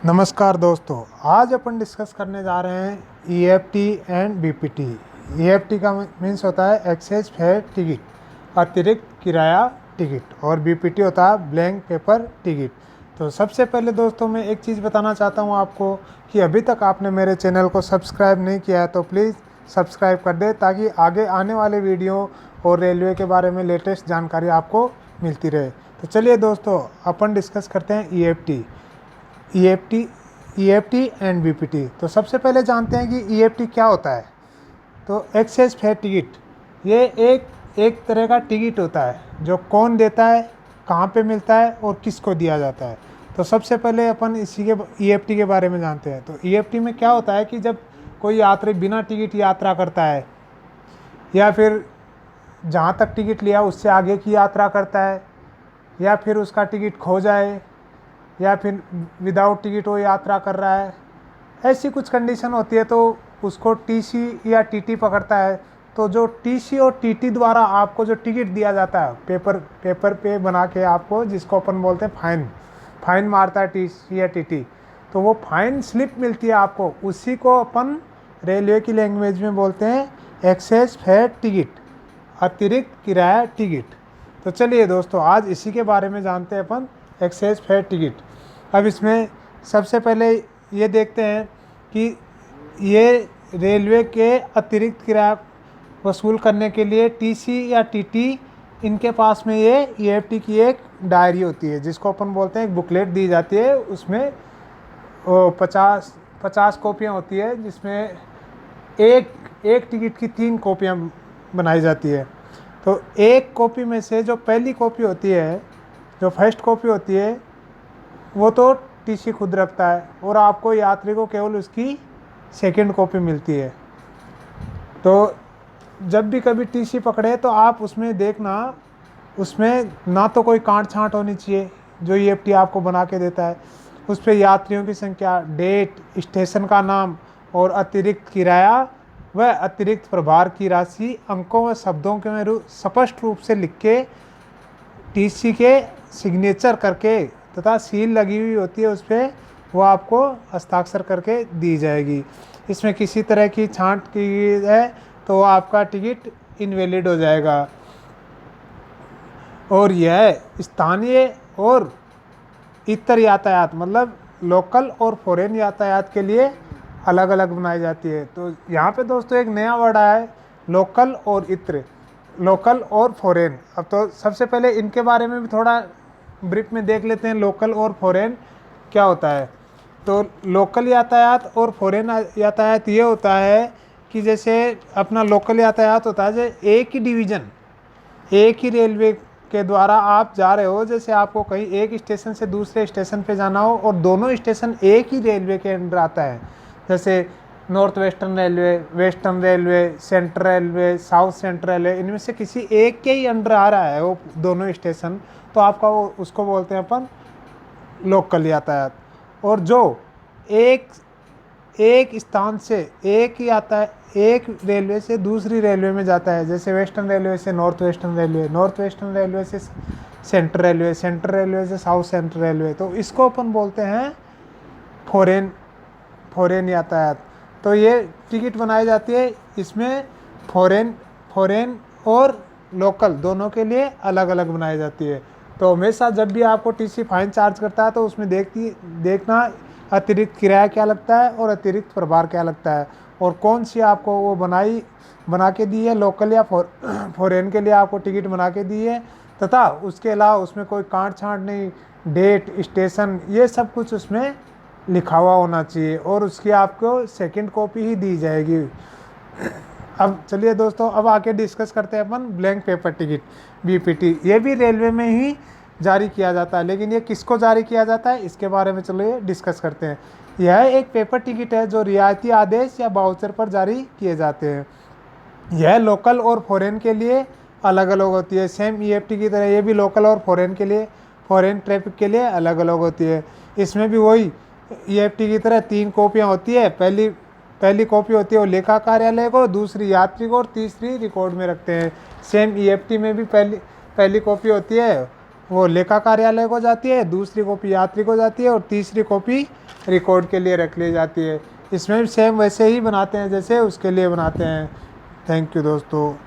नमस्कार दोस्तों, आज अपन डिस्कस करने जा रहे हैं ईएफटी एंड बीपीटी। ईएफटी का मीन्स होता है एक्सेस फेयर टिकट, अतिरिक्त किराया टिकट, और बीपीटी होता है ब्लैंक पेपर टिकट। तो सबसे पहले दोस्तों मैं एक चीज़ बताना चाहता हूँ आपको कि अभी तक आपने मेरे चैनल को सब्सक्राइब नहीं किया है तो प्लीज़ सब्सक्राइब कर दे, ताकि आगे आने वाले वीडियो और रेलवे के बारे में लेटेस्ट जानकारी आपको मिलती रहे। तो चलिए दोस्तों, अपन डिस्कस करते हैं ईएफटी एंड बीपीटी। तो सबसे पहले जानते हैं कि ईएफटी क्या होता है। तो एक्सेस फेयर टिकट ये एक तरह का टिकट होता है जो कौन देता है, कहाँ पे मिलता है और किसको दिया जाता है। तो सबसे पहले अपन इसी के ईएफटी के बारे में जानते हैं। तो ईएफटी में क्या होता है कि जब कोई यात्री बिना टिकट यात्रा करता है, या फिर जहाँ तक टिकट लिया उससे आगे की यात्रा करता है, या फिर उसका टिकट खो जाए, या फिर विदाउट टिकट वो यात्रा कर रहा है, ऐसी कुछ कंडीशन होती है तो उसको टीसी या टीटी पकड़ता है। तो जो टीसी और टीटी द्वारा आपको जो टिकट दिया जाता है पेपर पे बना के आपको, जिसको अपन बोलते हैं फाइन मारता है टीसी या टीटी, तो वो फाइन स्लिप मिलती है आपको, उसी को अपन रेलवे की लैंग्वेज में बोलते हैं एक्सेस फेयर टिकट, अतिरिक्त किराया टिकट। तो चलिए दोस्तों, आज इसी के बारे में जानते हैं अपन एक्सेस फेयर टिकट। अब इसमें सबसे पहले ये देखते हैं कि ये रेलवे के अतिरिक्त किराया वसूल करने के लिए टीसी या टीटी, इनके पास में ये ईएफटी की एक डायरी होती है, जिसको अपन बोलते हैं एक बुकलेट दी जाती है। उसमें 50 कॉपियाँ होती है, जिसमें एक टिकट की 3 कॉपियाँ बनाई जाती है। तो एक कॉपी में से जो पहली कॉपी होती है, जो फर्स्ट कॉपी होती है, वो तो टीसी खुद रखता है और आपको यात्री को केवल उसकी सेकंड कॉपी मिलती है। तो जब भी कभी टीसी पकड़े तो आप उसमें देखना, उसमें ना तो कोई कांट छांट होनी चाहिए जो ईएफटी आपको बना के देता है। उस पर यात्रियों की संख्या, डेट, स्टेशन का नाम और अतिरिक्त किराया व अतिरिक्त प्रभार की राशि अंकों व शब्दों के स्पष्ट रूप से लिख के टीसी के सिग्नेचर करके तथा सील लगी हुई होती है उस पर, वो आपको हस्ताक्षर करके दी जाएगी। इसमें किसी तरह की छांट की है तो आपका टिकट इनवैलिड हो जाएगा। और यह स्थानीय और इतर यातायात, मतलब लोकल और फॉरेन यातायात के लिए अलग अलग बनाई जाती है। तो यहाँ पे दोस्तों एक नया वर्ड आया है, लोकल और इत्र, लोकल और फॉरेन। अब तो सबसे पहले इनके बारे में भी थोड़ा ब्रीफ में देख लेते हैं, लोकल और फॉरेन क्या होता है। तो लोकल यातायात और फॉरेन यातायात ये होता है कि जैसे अपना लोकल यातायात होता है, जैसे एक ही डिवीज़न, एक ही रेलवे के द्वारा आप जा रहे हो, जैसे आपको कहीं एक स्टेशन से दूसरे स्टेशन पे जाना हो और दोनों स्टेशन एक ही रेलवे के अंडर आता है, जैसे north western railway, western railway, central railway, south central railway, इनमें से किसी एक के ही अंडर आ रहा है वो दोनों स्टेशन, तो आपका वो उसको बोलते हैं अपन लोकल यातायात। और जो एक स्थान से एक रेलवे से दूसरी रेलवे में जाता है, जैसे वेस्टर्न रेलवे से north western railway, north western railway से सेंट्रल रेलवे, सेंट्रल रेलवे से साउथ सेंट्रल रेलवे, तो इसको अपन बोलते हैं फॉरेन यातायात। तो ये टिकट बनाई जाती है, इसमें फॉरेन और लोकल दोनों के लिए अलग अलग बनाई जाती है। तो हमेशा जब भी आपको टीसी फाइन चार्ज करता है तो उसमें देखना अतिरिक्त किराया क्या लगता है और अतिरिक्त प्रभार क्या लगता है, और कौन सी आपको वो बना के दी है, लोकल या फॉरेन के लिए आपको टिकट बना के दी है, तथा उसके अलावा उसमें कोई कांट छांट नहीं, डेट, स्टेशन, ये सब कुछ उसमें लिखा हुआ होना चाहिए, और उसकी आपको सेकंड कॉपी ही दी जाएगी। अब चलिए दोस्तों, अब आके डिस्कस करते हैं अपन ब्लैंक पेपर टिकट, बीपीटी। ये भी रेलवे में ही जारी किया जाता है, लेकिन ये किसको जारी किया जाता है इसके बारे में चलिए डिस्कस करते हैं। यह एक पेपर टिकट है जो रियायती आदेश या बाउचर पर जारी किए जाते हैं। यह लोकल और फॉरेन के लिए अलग अलग होती है, सेम ईएफटी की तरह ये भी लोकल और फॉरेन के लिए, फॉरेन ट्रैफिक के लिए अलग अलग होती है। इसमें भी वही ईएफटी की तरह 3 कॉपियाँ होती है। पहली कॉपी होती है वो लेखा कार्यालय को, दूसरी यात्री को और तीसरी रिकॉर्ड में रखते हैं। सेम ईएफटी में भी पहली कॉपी होती है वो लेखा कार्यालय को जाती है, दूसरी कॉपी यात्री को जाती है और तीसरी कॉपी रिकॉर्ड के लिए रख ली जाती है। इसमें भी सेम वैसे ही बनाते हैं जैसे उसके लिए बनाते हैं। थैंक यू दोस्तों।